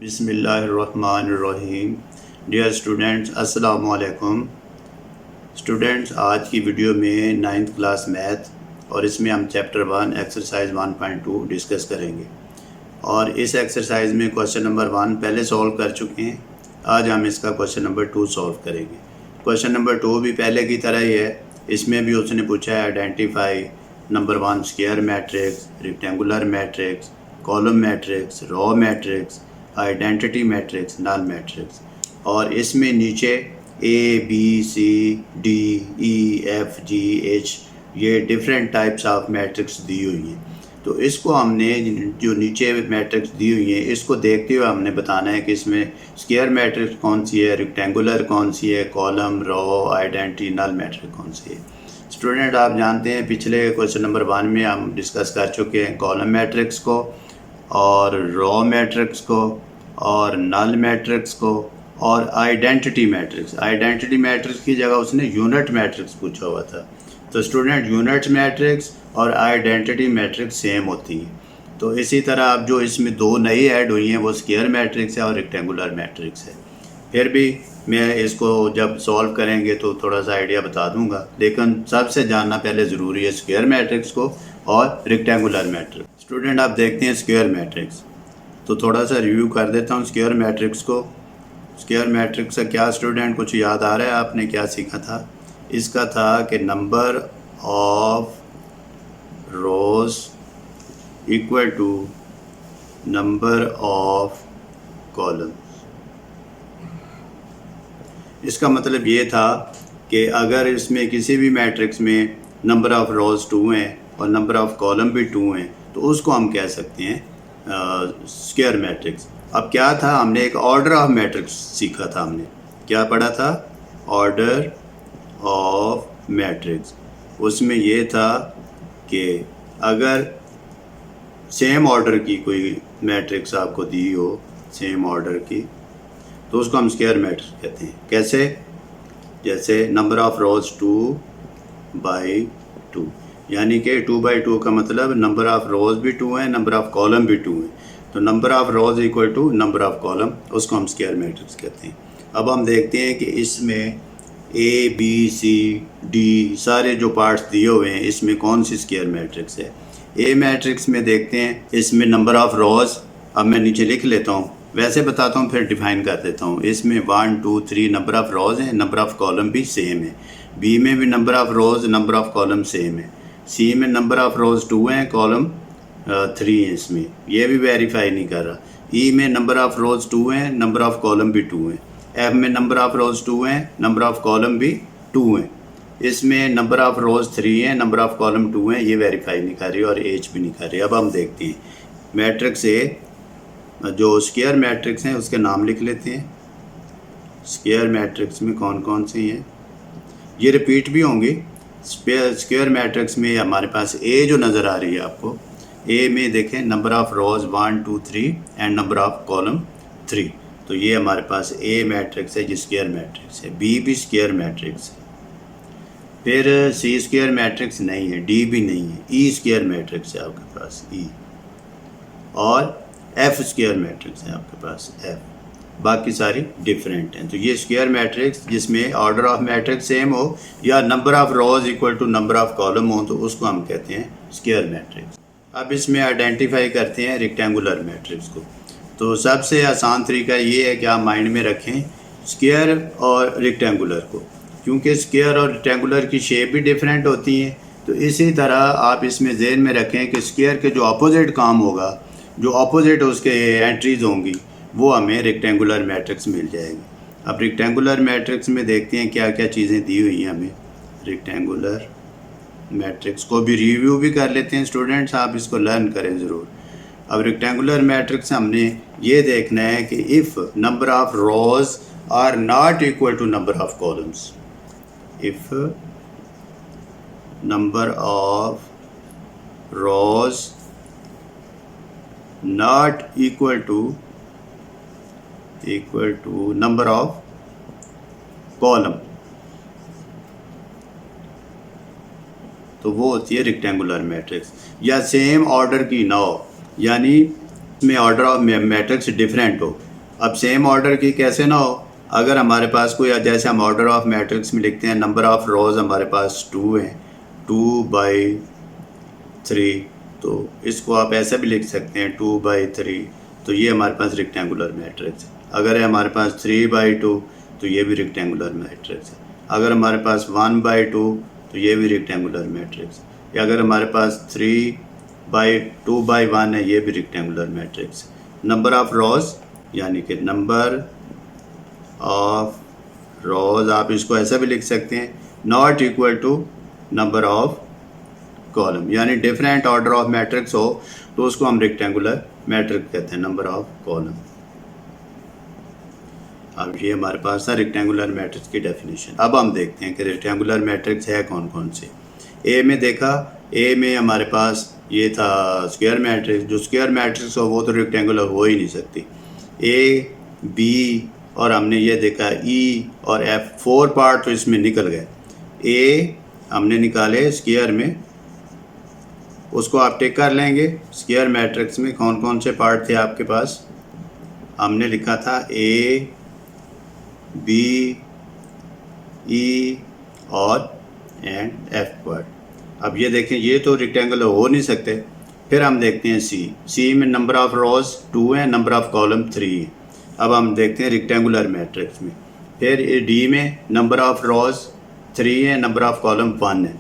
बिस्मिल्लाहिर्रहमानिर्रहीम। Dear students, अस्सलाम वालेकुम। स्टूडेंट्स, आज की वीडियो में 9th क्लास मैथ और इसमें हम चैप्टर 1 एक्सरसाइज 1.2 डिस्कस करेंगे। और इस एक्सरसाइज में क्वेश्चन नंबर 1 पहले सॉल्व कर चुके हैं। आज हम इसका क्वेश्चन नंबर 2 सॉल्व करेंगे। क्वेश्चन नंबर 2 भी पहले की तरह ही है। इसमें भी उसने पूछा है identify number 1 square matrix, rectangular matrix, column matrix, row matrix, identity matrix, null matrix. और इसमें नीचे A B C D E F G H ये डिफरेंट टाइप्स ऑफ मैट्रिक्स दी हुई हैं। तो इसको हमने जो नीचे मैट्रिक्स दी हुई हैं इसको देखते हुए हमने बताना है कि इसमें स्क्वायर मैट्रिक्स कौन सी है, रेक्टेंगुलर कौन सी है, कॉलम, रो, आइडेंटिटी, नल मैट्रिक्स कौन सी है। स्टूडेंट, आप जानते हैं पिछले क्वेश्चन नंबर 1 में हम डिस्कस कर चुके हैं कॉलम मैट्रिक्स को और रो मैट्रिक्स को और नल मैट्रिक्स को और आइडेंटिटी मैट्रिक्स। आइडेंटिटी मैट्रिक्स की जगह उसने यूनिट मैट्रिक्स पूछा हुआ था। तो स्टूडेंट, यूनिट मैट्रिक्स और आइडेंटिटी मैट्रिक्स सेम होती हैं। तो इसी तरह अब जो इसमें दो नई ऐड हुई हैं वो स्क्वायर मैट्रिक्स है और रेक्टेंगुलर मैट्रिक्स है। फिर भी मैं इसको जब सॉल्व करेंगे तो थोड़ा सा आइडिया बता दूंगा, लेकिन सबसे जानना पहले ज़रूरी है स्क्वायर मैट्रिक्स को और रेक्टेंगुलर मैट्रिक्स। स्टूडेंट, आप देखते हैं स्क्वायर मैट्रिक्स, तो थोड़ा सा रिव्यू कर देता हूँ स्क्वायर मैट्रिक्स को। स्क्वायर मैट्रिक्स का क्या स्टूडेंट कुछ याद आ रहा है? आपने क्या सीखा था? इसका था कि number of rows equal to number of column. इसका मतलब ये था कि अगर इसमें किसी भी मैट्रिक्स में नंबर ऑफ रोज 2 हैं और नंबर ऑफ कॉलम भी 2 हैं तो उसको हम कह सकते हैं स्क्वायर मैट्रिक्स। अब क्या था, हमने एक ऑर्डर ऑफ मैट्रिक्स सीखा था। हमने क्या पढ़ा था? Order of matrix. उसमें ये था कि अगर सेम ऑर्डर की कोई मैट्रिक्स आपको दी हो, सेम ऑर्डर की, तो उसको हम स्क्वायर मैट्रिक्स कहते हैं। कैसे? जैसे नंबर ऑफ रोज 2/2, यानी कि 2/2 का मतलब नंबर ऑफ रोज भी 2 हैं, नंबर ऑफ कॉलम भी 2 हैं। तो number of rows equal to number of column, उसको हम स्क्वायर मैट्रिक्स कहते हैं। अब हम देखते हैं कि इसमें ए बी सी डी सारे जो पार्ट्स दिए हुए हैं इसमें कौन सी स्क्वायर मैट्रिक्स है। ए मैट्रिक्स में देखते हैं, इसमें नंबर ऑफ रोज, अब मैं नीचे लिख लेता हूँ, वैसे बताता हूँ फिर डिफाइन कर देता हूँ। इसमें 1 2 3 नंबर ऑफ रोज हैं, नंबर ऑफ कॉलम भी सेम है। बी में भी number of rose, number of column same है। सी में नंबर ऑफ रोज 2 हैं, कॉलम 3 है। इसमें ये भी वेरीफाई नहीं कर रहा। ई में नंबर ऑफ रोज 2 हैं, नंबर ऑफ कॉलम भी 2 हैं। एफ में नंबर ऑफ रोज 2 हैं, नंबर ऑफ कॉलम भी 2 हैं। इसमें नंबर ऑफ रोज 3 हैं, नंबर ऑफ कॉलम 2 हैं, ये वेरीफाई नहीं कर रही और एच भी नहीं कर रही। अब हम देखते हैं मैट्रिक्स ए, जो स्क्वायर मैट्रिक्स हैं उसके नाम लिख लेते हैं। स्क्वायर मैट्रिक्स में कौन कौन से हैं, ये रिपीट भी होंगे। स्क्वायर मैट्रिक्स में हमारे पास ए जो नज़र आ रही है आपको, ए में देखें number of rose 1 2 3 and number of column 3। तो ये हमारे पास ए मैट्रिक्स है, जो स्क्वायर मैट्रिक्स है। बी भी स्क्वायर मैट्रिक्स है। फिर सी स्क्वायर मैट्रिक्स नहीं है, डी भी नहीं है। ई स्क्वायर मैट्रिक्स है आपके पास, ई। और एफ स्क्वायर मैट्रिक्स है आपके पास, एफ। बाकी सारी डिफरेंट हैं। तो ये स्क्वायर मैट्रिक्स जिसमें ऑर्डर ऑफ मैट्रिक्स सेम हो या number of rows equal to number of column हो तो उसको हम कहते हैं स्क्वायर मैट्रिक्स। अब इसमें आइडेंटिफाई करते हैं रेक्टेंगुलर मैट्रिक्स को। तो सबसे आसान तरीका ये है कि आप माइंड में रखें स्क्वायर और रेक्टेंगुलर को, क्योंकि स्क्वायर और रेक्टेंगुलर की शेप भी डिफरेंट होती हैं। तो इसी तरह आप इसमें ज़हन में रखें कि स्क्वायर के जो अपोजिट काम होगा, जो अपोजिट उसके एंट्रीज होंगी, वो हमें रेक्टेंगुलर मैट्रिक्स मिल जाएगी। अब रेक्टेंगुलर मैट्रिक्स में देखते हैं क्या क्या चीज़ें दी हुई हैं हमें। रेक्टेंगुलर मैट्रिक्स को भी रिव्यू भी कर लेते हैं स्टूडेंट्स, आप इसको लर्न करें ज़रूर। अब रेक्टेंगुलर मैट्रिक्स हमने ये देखना है कि if number of rows are not equal to number of columns, if number of rows not equal to number of column, तो वो होती है रेक्टेंगुलर मैट्रिक्स। या सेम ऑर्डर की ना हो, यानी में ऑर्डर ऑफ मैट्रिक्स डिफरेंट हो, अब सेम ऑर्डर की कैसे ना हो, अगर हमारे पास कोई, जैसे हम ऑर्डर ऑफ मैट्रिक्स में लिखते हैं, नंबर ऑफ रोज़ हमारे पास 2 हैं, 2/3, तो इसको आप ऐसे भी लिख सकते हैं 2/3, तो ये हमारे पास रेक्टेंगुलर मैट्रिक्स है। अगर है हमारे पास 3/2 तो ये भी रेक्टेंगुलर मैट्रिक्स है। अगर हमारे पास 1/2 तो ये भी रेक्टेंगुलर मैट्रिक्स है। या अगर हमारे पास 3/2/1 है, ये भी रेक्टेंगुलर मैट्रिक्स है। नंबर ऑफ रोज़ यानी कि नंबर ऑफ रोज़ आप इसको ऐसा भी लिख सकते हैं, not equal to number of column, यानी डिफरेंट ऑर्डर ऑफ मैट्रिक्स हो तो उसको हम रेक्टेंगुलर मैट्रिक्स कहते हैं, नंबर ऑफ कॉलम। अब ये हमारे पास था रेक्टेंगुलर मैट्रिक्स की डेफिनेशन। अब हम देखते हैं कि रेक्टेंगुलर मैट्रिक्स है कौन कौन से। ए में देखा, ए में हमारे पास ये था स्क्वायर मैट्रिक्स। जो स्क्वायर मैट्रिक्स हो वो तो रेक्टेंगुलर हो ही नहीं सकती। ए, बी और हमने ये देखा ई और एफ, 4 पार्ट तो इसमें निकल गए। ए हमने निकाले स्क्वायर में, उसको आप टिक कर लेंगे। स्क्वायर मैट्रिक्स में कौन कौन से पार्ट थे आपके पास, हमने लिखा था ए, बी, ई और एंड एफ पार्ट। अब ये देखें, ये तो रेक्टेंगुलर हो नहीं सकते। फिर हम देखते हैं सी। सी में नंबर ऑफ रोज़ 2 हैं, नंबर ऑफ कॉलम 3 है। अब हम देखते हैं रेक्टेंगुलर मैट्रिक्स में। फिर डी में नंबर ऑफ रोज़ 3 है, नंबर ऑफ कॉलम 1 है।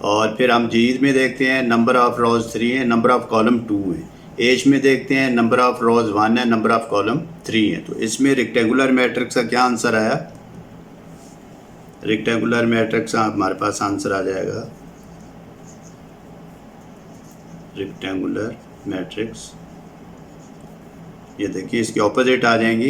और फिर हम जी में देखते हैं नंबर ऑफ रोज़ 3 है, नंबर ऑफ कॉलम 2 है। एच में देखते हैं नंबर ऑफ रोज़ 1 है, नंबर ऑफ कॉलम 3 है। तो इसमें रेक्टेंगुलर मैट्रिक्स का क्या आंसर आया, रेक्टेंगुलर मैट्रिक्स का हमारे पास आंसर आ जाएगा रेक्टेंगुलर मैट्रिक्स। ये देखिए इसके ऑपोजिट आ जाएंगी।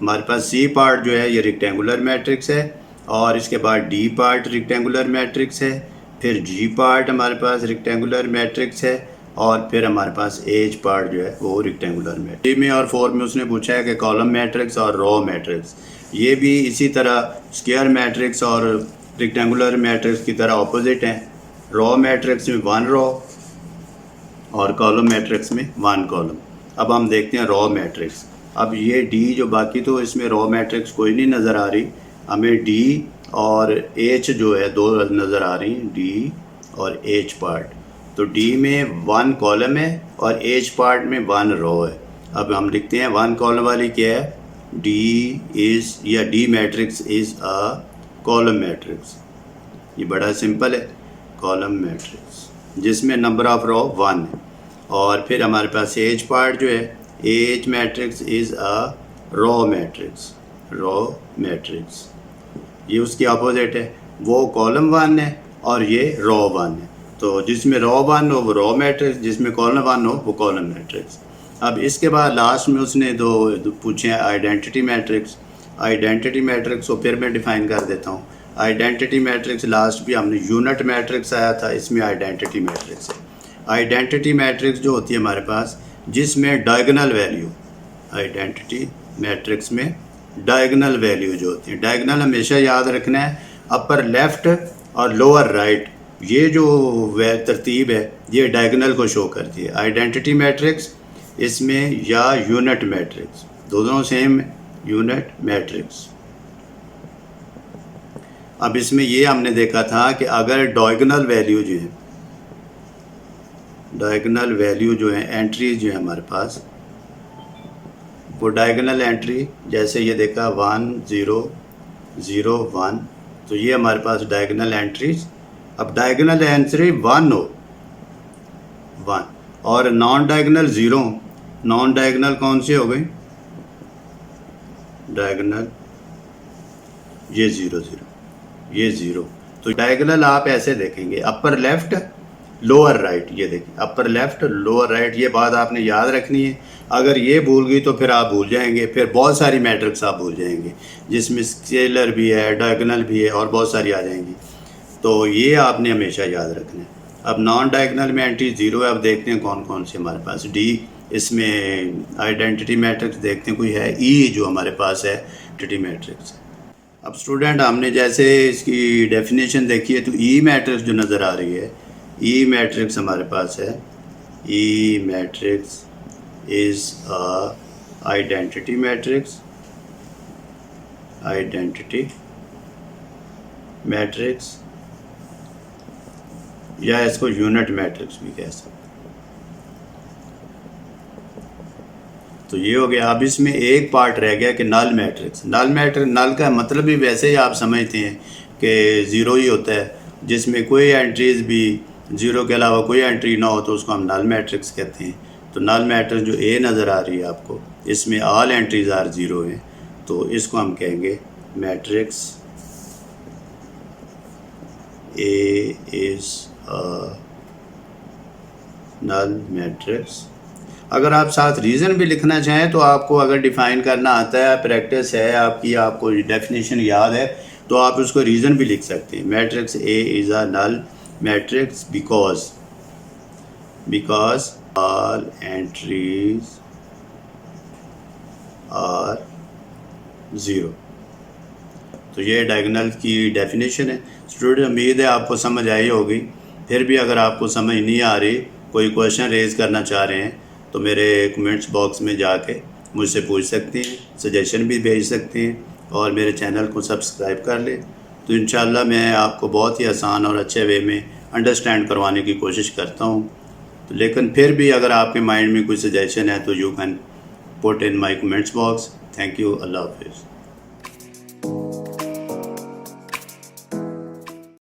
हमारे पास सी पार्ट जो है ये रेक्टेंगुलर मैट्रिक्स है, और इसके बाद डी पार्ट रेक्टेंगुलर मैट्रिक्स है, फिर जी पार्ट हमारे पास रेक्टेंगुलर मैट्रिक्स है, और फिर हमारे पास एच पार्ट जो है वो रेक्टेंगुलर मैट्रिक्स। 3 में और 4 में उसने पूछा है कि कॉलम मैट्रिक्स और रो मैट्रिक्स, ये भी इसी तरह स्क्वायर मैट्रिक्स और रेक्टेंगुलर मैट्रिक्स की तरह ऑपोजिट हैं। रो मैट्रिक्स में 1 रो और कॉलम मैट्रिक्स में 1 कॉलम। अब हम देखते हैं रो मैट्रिक्स। अब ये डी जो, बाकी तो इसमें रो मैट्रिक्स कोई नहीं नज़र आ रही, हमें डी और एच जो है 2 नज़र आ रही हैं, डी और एच पार्ट। तो डी में 1 कॉलम है और एच पार्ट में 1 रो है। अब हम लिखते हैं 1 कॉलम वाली क्या है, डी इज़, या D matrix is a column matrix. ये बड़ा सिंपल है, कॉलम मैट्रिक्स जिसमें नंबर ऑफ रो 1 है। और फिर हमारे पास एच पार्ट जो है, H matrix is a row matrix, row matrix. ये उसकी अपोजिट है, वो कॉलम 1 है और ये रो 1 है। तो जिसमें रो 1 हो वो रो मैट्रिक्स, जिसमें कॉलम 1 हो वो कॉलम मैट्रिक्स। अब इसके बाद लास्ट में उसने दो पूछे हैं आइडेंटिटी मैट्रिक्स। आइडेंटिटी मैट्रिक्स को फिर मैं डिफ़ाइन कर देता हूँ। आइडेंटिटी मैट्रिक्स लास्ट भी हमने यूनिट मैट्रिक्स आया था, इसमें आइडेंटिटी मैट्रिक्स है। आइडेंटिटी मैट्रिक्स जो होती है हमारे पास, जिसमें डायगोनल वैल्यू, आइडेंटिटी मैट्रिक्स में डायगोनल वैल्यू जो होती है, डायगोनल हमेशा याद रखना है, अपर लेफ़्ट और लोअर राइट, ये जो तरतीब है ये डायगोनल को शो करती है। आइडेंटिटी मैट्रिक्स इसमें या यूनिट मैट्रिक्स, दोनों सेम यूनिट मैट्रिक्स। अब इसमें ये हमने देखा था कि अगर डायगोनल वैल्यू जो है, डायगोनल वैल्यू जो है, एंट्री जो है हमारे पास, वो डायगोनल एंट्री, जैसे ये देखा 1 0 0 1, तो ये हमारे पास डायगोनल एंट्रीज। अब डायगोनल एंट्री 1 हो 1 और नॉन डायगोनल 0, नॉन डायगोनल कौन सी हो गई, डायगोनल ये 0 0, ये 0। तो डायगोनल आप ऐसे देखेंगे, अपर लेफ्ट लोअर राइट, ये देखिए अपर लेफ्ट लोअर राइट, ये बात आपने याद रखनी है। अगर ये भूल गई तो फिर आप भूल जाएंगे, फिर बहुत सारी मैट्रिक्स आप भूल जाएंगे, जिसमें स्केलर भी है, डायगोनल भी है और बहुत सारी आ जाएंगी। तो ये आपने हमेशा याद रखना है। अब नॉन डायगोनल में एंट्री 0 है। अब देखते हैं कौन कौन से हमारे पास, डी, इसमें आइडेंटिटी मैट्रिक्स देखते हैं कोई है, ई जो हमारे पास है आइडेंटिटी मैट्रिक्स। अब स्टूडेंट हमने जैसे इसकी डेफिनेशन देखी है, तो ई मैट्रिक्स जो नज़र आ रही है, ई मैट्रिक्स हमारे पास है, E matrix is a identity matrix या इसको यूनिट मैट्रिक्स भी कह सकते हैं। तो ये हो गया। अब इसमें एक पार्ट रह गया कि नल मैट्रिक्स। नल का मतलब भी वैसे ही आप समझते हैं कि ज़ीरो ही होता है, जिसमें कोई एंट्रीज भी ज़ीरो के अलावा कोई एंट्री ना हो तो उसको हम नल मैट्रिक्स कहते हैं। तो नल मैट्रिक्स जो ए नज़र आ रही है आपको, इसमें ऑल एंट्रीज आर ज़ीरो हैं, तो इसको हम कहेंगे matrix A is null matrix. अगर आप साथ रीज़न भी लिखना चाहें तो आपको अगर डिफ़ाइन करना आता है, प्रैक्टिस है आपकी, आपको डेफिनेशन याद है, तो आप उसको रीज़न भी लिख सकते हैं। Matrix A is a null matrix because all entries are zero. तो ये डायगोनल की डेफिनेशन है। स्टूडेंट, उम्मीद है आपको समझ आई होगी। फिर भी अगर आपको समझ नहीं आ रही, कोई क्वेश्चन रेज़ करना चाह रहे हैं, तो मेरे कमेंट्स बॉक्स में जाके मुझसे पूछ सकते हैं, सजेशन भी भेज सकते हैं और मेरे चैनल को सब्सक्राइब कर लें। तो इंशाल्लाह मैं आपको बहुत ही आसान और अच्छे वे में अंडरस्टैंड करवाने की कोशिश करता हूँ। तो लेकिन फिर भी अगर आपके माइंड में कोई सजेशन है तो you can put in my comments box. Thank you. अल्लाह हाफिज़।